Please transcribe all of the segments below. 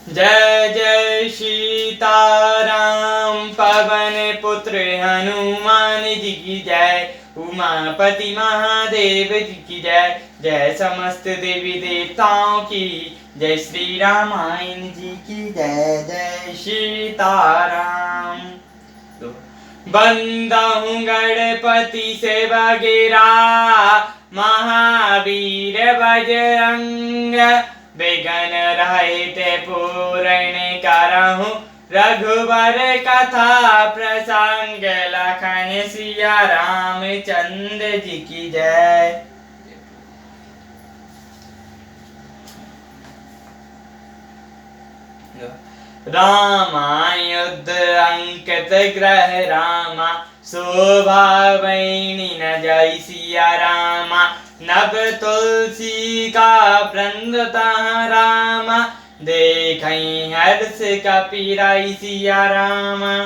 जय जय सीताराम पवन पुत्र हनुमान जी की जय। उमापति महादेव जी की जय। जय समस्त देवी देवताओं की जय। श्री रामायण जी की जय। जय सीताराम। बंदहु गणपति से वगैरा महावीर बजरंग। विघ्न रहित पूर्ण करहु रघुबर कथा प्रसंग। लखन सिया रामचंद्र जी की जय। रामायुद्ध अंकित ग्रह रामा। शोभा वैनी न जय सिया रामा। नव तुलसी का वृंदता रामा। देखई हर्ष कपीराई सिया रामा।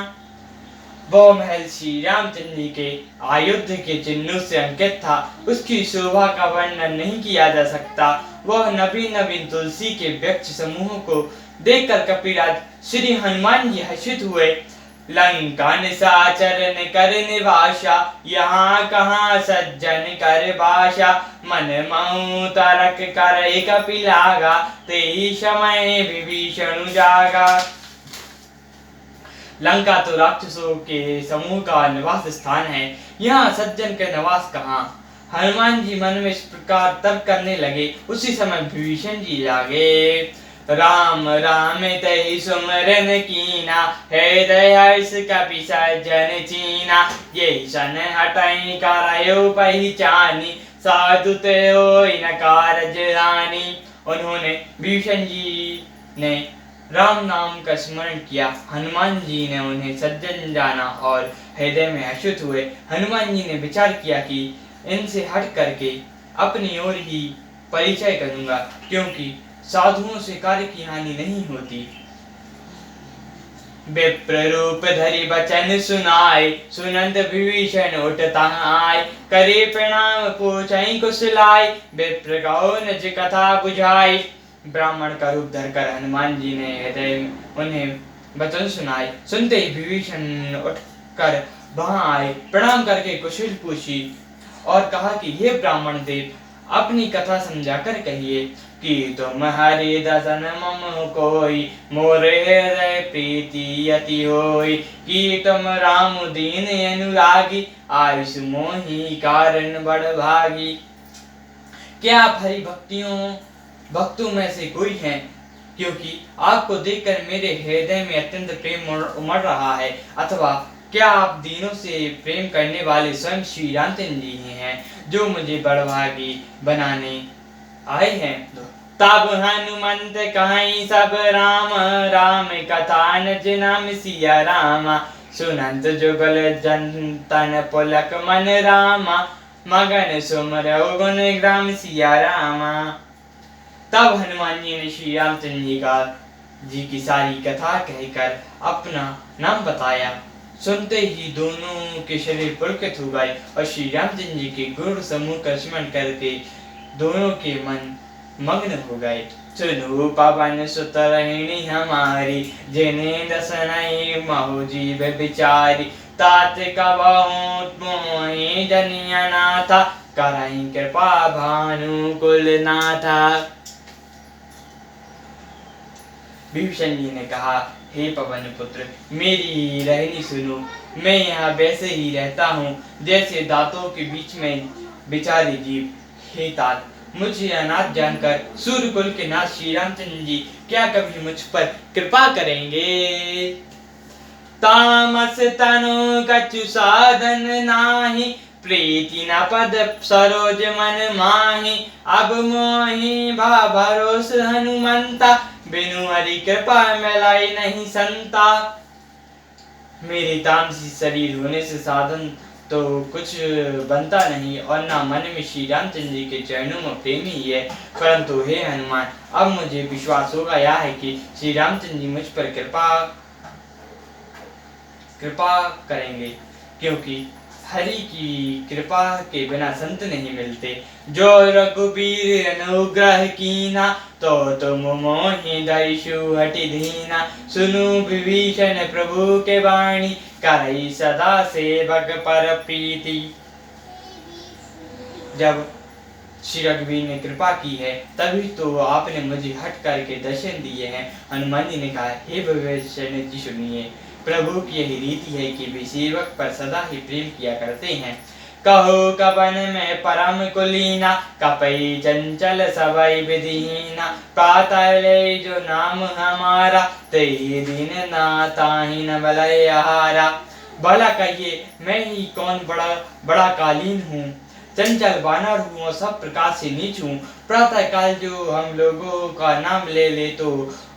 वो महल श्री रामचंद्र जी के आयुध के चिन्हों से अंकित था। उसकी शोभा का वर्णन नहीं किया जा सकता। वह नवीन नवीन तुलसी के वृक्ष समूह को देखकर कपिराज श्री हनुमान जी हर्षित हुए। लंका निशाचर कर निवासा। यहाँ कहाँ सज्जन कर बाशा। मन मऊ तरक कर कपिलागा। तेहि समय विभीषण जागा। लंका तो राक्षसों के समूह का निवास स्थान है। यहाँ सज्जन के निवास कहाँ। हनुमान जी मन में इस प्रकार तर्क करने लगे। उसी समय विभीषण जी जागे। राम राम तहि सुमरन कीना। हृदय हर्ष कपि सज्जन चीना। यही सन हटई करयो पहिचानी। साधु ते होई न कारज हानि। उन्होंने विभीषण जी ने राम नाम का स्मरण किया। हनुमान जी ने उन्हें सज्जन जाना और हृदय में हर्षित हुए। हनुमान जी ने विचार किया कि इनसे हट करके अपनी ओर ही परिचय करूंगा, क्योंकि साधुओं से कार्य की हानि नहीं होती। विप्र रूप धरि बचन सुनाए। सुनंद विभीषण उठता आए। करे प्रणाम पूछई कुशलाय। विप्र कहो निज कथा बुझाई। ब्राह्मण का रूप धरकर हनुमान जी ने हृदय उन्हें वचन सुनाए। सुनते ही विभीषण उठकर वहां आए। प्रणाम करके कुशल पूछी और कहा कि हे ब्राह्मण देव, अपनी कथा समझाकर कहिए कि तुम हरि दसन मम कोई। मोर हृदय प्रीति अति होई। कि तुम राम दीन अनुरागी। आयुष मोहि कारण बड़ भागी। क्या आप हरि भक्तों में से कोई हैं? क्योंकि आपको देखकर मेरे हृदय में अत्यंत प्रेम उमड़ रहा है। अथवा क्या आप दीनों से प्रेम करने वाले स्वयं श्री रामचंद्र जी हैं, जो मुझे बड़भागी बनाने आए हैं? तब हनुमंत कहीं सब राम राम कथा निज नाम सिया रामा। सुनंत जुगल जंतन पुलक मन रामा। मगन सुमरौ गुण ग्राम सिया रामा। तब हनुमान जी ने श्री रामचंद्र जी की सारी कथा कहकर अपना नाम बताया। सुनते ही दोनों के शरीर पुलकित हो गए और श्री रामचंद्र जी के गुण समूह का स्मरण करके दोनों के मन मग्न हो गए। सुनो पवन सुत रहिणी हमारी। जिन्हें दसनई महु जीव बिचारी। तात कबहु मोहि जनिया नाथा। करहि कृपा भानुकुल नाथा। विभीषण जी ने कहा, हे पवन पुत्र, मेरी रहनी सुनो। मैं यहाँ वैसे ही रहता हूँ जैसे दांतों के बीच में बिचारी जीव। हे तात, मुझे अनाथ जानकर सूर्यकुल के नाथ श्री रामचंद्र जी क्या कभी मुझ पर कृपा करेंगे? तामस तनु कछु साधन नाही। प्रीति न पद सरोज मन माही। अब मोहि भरोस हनुमंता। बिनु हरि कृपा मिलाई नहीं संता। मेरे तामसी शरीर होने से साधन तो कुछ बनता नहीं और ना मन में श्री रामचंद्र जी के चरणों में प्रेम ही है। परंतु हे हनुमान, अब मुझे विश्वास हो गया है कि श्री रामचंद्र जी मुझ पर कृपा करेंगे, क्योंकि हरि की कृपा के बिना संत नहीं मिलते। जो रघुबीर अनुग्रह कीना, तो तुम मोहि दईषु हटि दीना। सुनु विभीषण प्रभु के वाणी, करई सदा सेवक पर प्रीति। जब श्री रघुवीर ने कृपा की है तभी तो आपने मुझे हट करके दर्शन दिए हैं। हनुमान जी ने कहा, हे विभीषण जी सुनिए, प्रभु की यही रीति है कि वे सेवक पर सदा ही प्रेम किया करते हैं। कहो कवन में परम कुलीना, कपई चंचल सबई विधिहीना। प्रातः ले जो नाम हमारा, तेहि दिन नाताहि न बलय आहारा। भला कहिए, मैं ही कौन बड़ा कालीन हूँ, चंचल वानर हूँ और सब प्रकार से नीच हूँ। प्रातः काल जो हम लोगों का नाम ले ले तो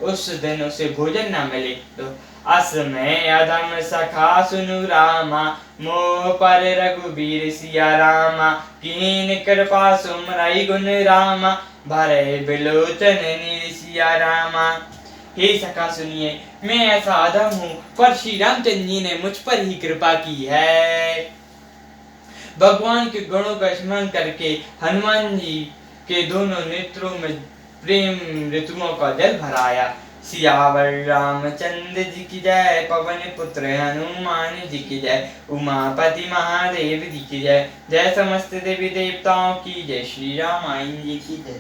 उस दिन उसे भोजन न मिले। तो अस में अधम सखा सुनु रामा, मोह पर रघुबीर सिया रामा। कीन कृपा सुमरई गुण रामा, भरे बिलोचन नीर सिया रामा। हे सखा सुनिए, मैं ऐसा अधम हूँ, पर श्री रामचंद्र जी ने मुझ पर ही कृपा की है। भगवान के गुणों का स्मरण करके हनुमान जी के दोनों नेत्रों में प्रेम ऋतुओं का जल भराया। सियावर रामचंद्र जी की जय, पवन पुत्र हनुमान जी की जय, उमापति महादेव जी की जय, जय समस्त देवी देवताओं की जय, श्री रामायण जी की जय।